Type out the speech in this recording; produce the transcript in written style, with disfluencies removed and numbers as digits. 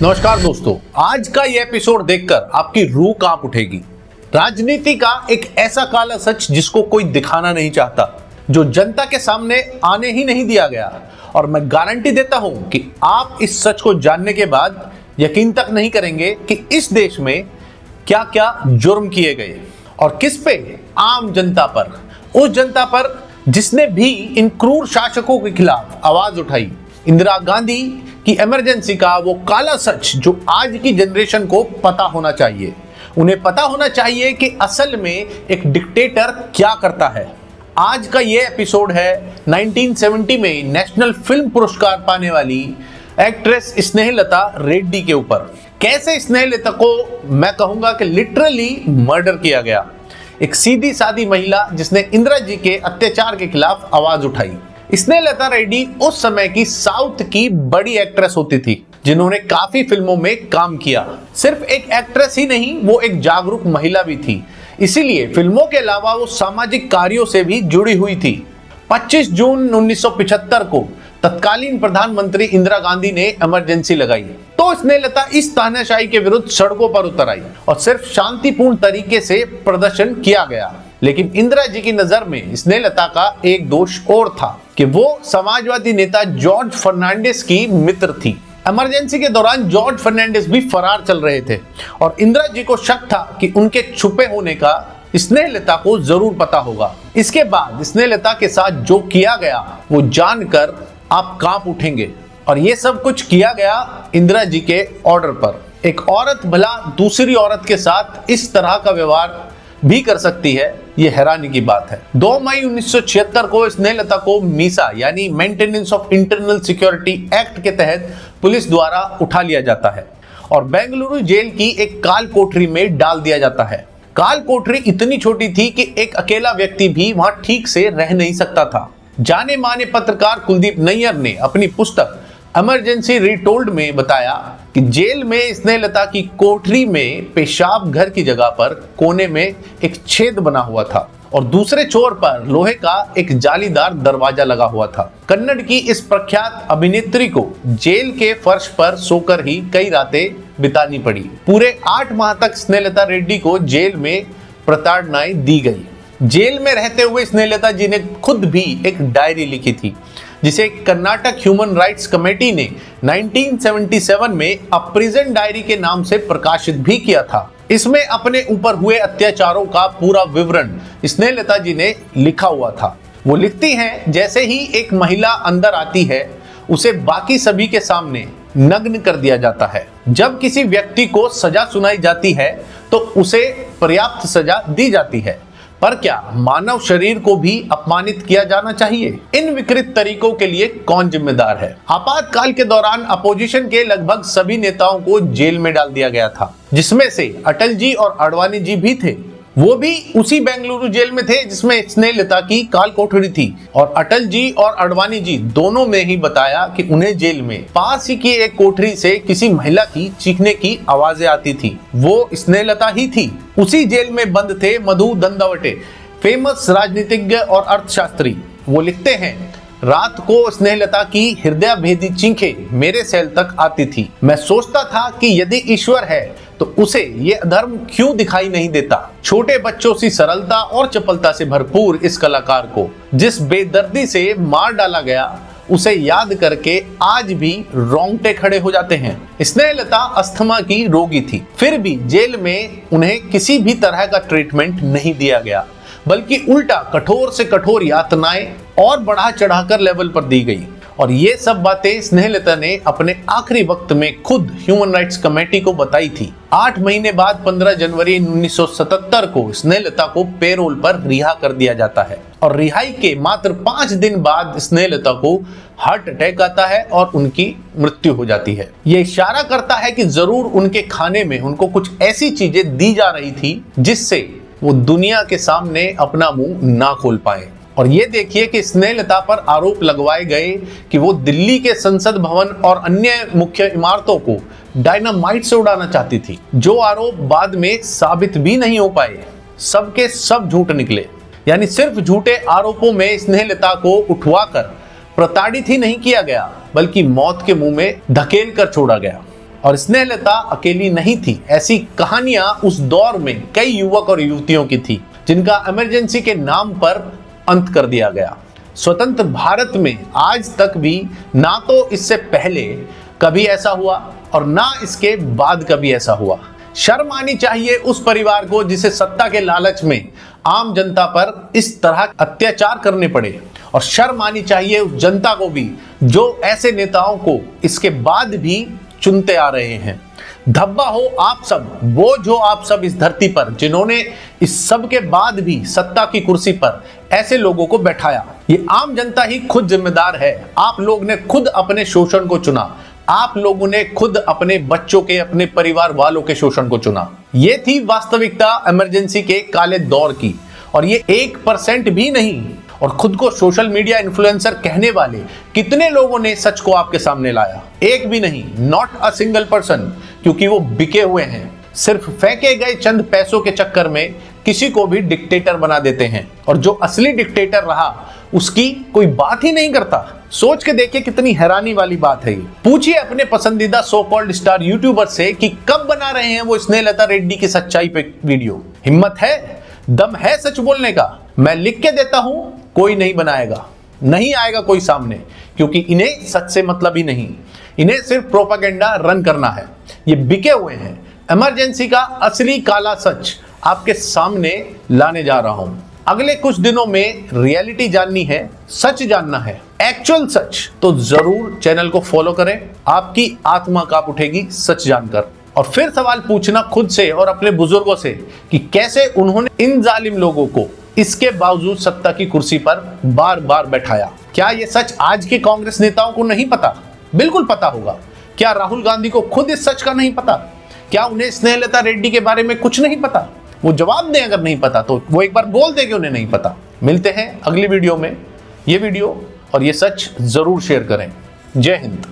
नमस्कार दोस्तों, आज का ये एपिसोड देखकर आपकी रूह कांप उठेगी। राजनीति का एक ऐसा काला सच जिसको कोई दिखाना नहीं चाहता, जो जनता के सामने आने ही नहीं दिया गया। और मैं गारंटी देता हूं कि आप इस सच को जानने के बाद यकीन तक नहीं करेंगे कि इस देश में क्या क्या जुर्म किए गए और किस पे। आम जनता पर, उस जनता पर जिसने भी इन क्रूर शासकों के खिलाफ आवाज उठाई। इंदिरा गांधी की इमरजेंसी का वो काला सच जो आज की जनरेशन को पता होना चाहिए। उन्हें पता होना चाहिए कि असल में एक डिक्टेटर क्या करता है। आज का ये एपिसोड है 1970 में नेशनल फिल्म पुरस्कार पाने वाली एक्ट्रेस स्नेहलता रेड्डी के ऊपर। कैसे स्नेहलता को मैं कहूंगा कि लिटरली मर्डर किया गया। एक सीधी सादी महिला जिसने इंदिरा जी के अत्याचार के खिलाफ आवाज उठाई। स्नेहलता रेड्डी उस समय की साउथ की बड़ी एक्ट्रेस होती थी, जिन्होंने काफी फिल्मों में काम किया। सिर्फ एक एक्ट्रेस ही नहीं, वो एक जागरूक महिला भी थी। इसीलिए फिल्मों के अलावा वो सामाजिक कार्यों से भी जुड़ी हुई थी। 25 जून 1975 को तत्कालीन प्रधानमंत्री इंदिरा गांधी ने इमरजेंसी लगाई, तो स्नेहलता इस तानाशाही के विरुद्ध सड़कों पर उतर आई और सिर्फ शांतिपूर्ण तरीके से प्रदर्शन किया गया। लेकिन इंदिरा जी की नजर में स्नेहलता का एक दोष और था कि वो समाजवादी नेता जॉर्ज फर्नांडिस की मित्र थी। इमरजेंसी के दौरान जॉर्ज फर्नांडिस भी फरार चल रहे थे और इंदिरा जी को शक था कि उनके छुपे होने का स्नेहलता को जरूर पता होगा। इसके बाद स्नेहलता के साथ जो किया गया वो जानकर आप कांप उठेंगे। और ये सब कुछ किया गया इंदिरा जी के ऑर्डर पर। एक औरत भला दूसरी औरत के साथ इस तरह का व्यवहार भी कर सकती है, ये हैरानी की बात है। 2 मई 1976 को स्नेहलता को मीसा यानी maintenance of internal security act के तहत पुलिस द्वारा उठा लिया जाता है और बेंगलुरु जेल की एक काल कोठरी में डाल दिया जाता है। काल कोठरी इतनी छोटी थी कि एक अकेला व्यक्ति भी वहां ठीक से रह नहीं सकता था। जाने माने पत्रकार कुलदीप नैयर ने अपनी पुस्तक इमरजेंसी रिटोल्ड में बताया कि जेल में स्नेहलता की कोठरी में पेशाब घर की जगह पर कोने में एक छेद बना हुआ था और दूसरे छोर पर लोहे का एक जालीदार दरवाजा लगा हुआ था। कन्नड़ की इस प्रख्यात अभिनेत्री को जेल के फर्श पर सोकर ही कई रातें बितानी पड़ी। पूरे 8 माह तक स्नेहलता रेड्डी को जेल में प्रताड़नाएं दी गई। जेल में रहते हुए स्नेहलता जी ने खुद भी एक डायरी लिखी थी, जिसे कर्नाटक ह्यूमन राइट्स कमेटी ने 1977 में अ प्रिजन डायरी के नाम से प्रकाशित भी किया था। इसमें अपने ऊपर हुए अत्याचारों का पूरा विवरण स्नेहलता जी ने लिखा हुआ था। वो लिखती हैं, जैसे ही एक महिला अंदर आती है उसे बाकी सभी के सामने नग्न कर दिया जाता है। जब किसी व्यक्ति को सजा सुनाई जाती है तो उसे पर्याप्त सजा दी जाती है, पर क्या मानव शरीर को भी अपमानित किया जाना चाहिए? इन विकृत तरीकों के लिए कौन जिम्मेदार है? आपातकाल के दौरान अपोजिशन के लगभग सभी नेताओं को जेल में डाल दिया गया था, जिसमें से अटल जी और आडवाणी जी भी थे। वो भी उसी बेंगलुरु जेल में थे जिसमें स्नेहलता की काल कोठरी थी। और अटल जी और आडवाणी जी दोनों ने ही बताया कि उन्हें जेल में पास ही की एक कोठरी से किसी महिला की चीखने की आवाजें आती थी। वो स्नेहलता ही थी। उसी जेल में बंद थे मधु दंडावटे, फेमस राजनीतिज्ञ और अर्थशास्त्री। वो लिखते हैं, रात को स्नेहलता की हृदय भेदी चीखें मेरे सेल तक आती थी। मैं सोचता था कि यदि ईश्वर है तो उसे ये अधर्म क्यों दिखाई नहीं देता। छोटे बच्चों सी सरलता और चपलता से भरपूर इस कलाकार को जिस बेदर्दी से मार डाला गया, उसे याद करके आज भी रोंगटे खड़े हो जाते हैं। स्नेहलता अस्थमा की रोगी थी, फिर भी जेल में उन्हें किसी भी तरह का ट्रीटमेंट नहीं दिया गया, बल्कि उल्टा कठोर से कठोर यातनाएं और बढ़ा चढ़ाकर लेवल पर दी गई। और ये सब बातें स्नेहलता ने अपने आखिरी वक्त में खुद ह्यूमन राइट्स कमेटी को बताई थी। 8 महीने बाद 15 जनवरी 1977 को स्नेहलता को पेरोल पर रिहा कर दिया जाता है और रिहाई के मात्र 5 दिन बाद स्नेहलता को हार्ट अटैक आता है और उनकी मृत्यु हो जाती है। ये इशारा करता है कि जरूर उनके खाने में उनको कुछ ऐसी चीजें दी जा रही थी जिससे वो दुनिया के सामने अपना मुंह ना खोल पाए। और ये देखिए कि स्नेहलता पर आरोप लगवाए गए कि वो दिल्ली के संसद भवन और अन्य मुख्य इमारतों को डायनामाइट से उड़ाना चाहती थी, जो आरोप बाद में साबित भी नहीं हो पाए। सबके सब झूठ निकले। यानी सिर्फ झूठे आरोपों में स्नेहलता को उठवाकर प्रताड़ित ही नहीं किया गया, बल्कि मौत के मुंह में धकेल कर छोड़ा गया। और स्नेहलता अकेली नहीं थी। ऐसी कहानियां उस दौर में कई युवक और युवतियों की थी जिनका इमरजेंसी के नाम पर अंत कर दिया गया। स्वतंत्र भारत में आज तक भी ना तो इससे पहले कभी ऐसा हुआ और ना इसके बाद कभी ऐसा हुआ। शर्म आनी चाहिए उस परिवार को जिसे सत्ता के लालच में आम जनता पर इस तरह अत्याचार करने पड़े, और शर्म आनी चाहिए उस जनता को भी जो ऐसे नेताओं को इसके बाद भी चुनते आ रहे हैं। धब्बा हो आप सब, बोझ हो आप सब इस धरती पर जिन्होंने इस सब के बाद भी सत्ता की कुर्सी पर ऐसे लोगों को बैठाया। ये आम जनता ही खुद जिम्मेदार है। आप लोग ने खुद अपने शोषण को चुना, आप लोगों ने खुद अपने बच्चों के, अपने परिवार वालों के शोषण को चुना। ये थी वास्तविकता इमरजेंसी के काले दौर की, और ये 1% भी नहीं। और खुद को सोशल मीडिया इन्फ्लुएंसर कहने वाले कितने लोगों ने सच को आपके सामने लाया? एक भी नहीं, नॉट अ सिंगल पर्सन, क्योंकि वो बिके हुए हैं। सिर्फ फेंके गए चंद पैसों के चक्कर में किसी को भी डिक्टेटर बना देते हैं, और जो असली डिक्टेटर रहा उसकी कोई बात ही नहीं करता। सोच के देखिए कितनी हैरानी वाली बात है ये। पूछिए अपने पसंदीदा सो कॉल्ड स्टार यूट्यूबर से कि कब बना रहे हैं वो स्नेहलता रेड्डी की सच्चाई पे वीडियो। हिम्मत है, दम है सच बोलने का? मैं लिख के देता हूं, कोई नहीं बनाएगा, नहीं आएगा कोई सामने, क्योंकि इन्हें सच से मतलब ही नहीं। इन्हें सिर्फ प्रोपेगेंडा रन करना है। ये बिके हुए हैं। इमरजेंसी का असली काला सच आपके सामने लाने जा रहा हूं। अगले कुछ दिनों में रियलिटी जाननी है, सच जानना है, एक्चुअल सच, तो जरूर चैनल को फॉलो करें। आपकी आत्मा कांप उठेगी सच जानकर। और फिर सवाल पूछना खुद से और अपने बुजुर्गों से कि कैसे उन्होंने इन जालिम लोगों को इसके बावजूद सत्ता की कुर्सी पर बार बार बैठाया। क्या यह सच आज के कांग्रेस नेताओं को नहीं पता? बिल्कुल पता होगा। क्या राहुल गांधी को खुद इस सच का नहीं पता? क्या उन्हें स्नेहलता रेड्डी के बारे में कुछ नहीं पता? वो जवाब दें अगर नहीं पता तो वो एक बार बोल दे कि उन्हें नहीं पता। मिलते हैं अगली वीडियो में। ये वीडियो और ये सच जरूर शेयर करें। जय हिंद।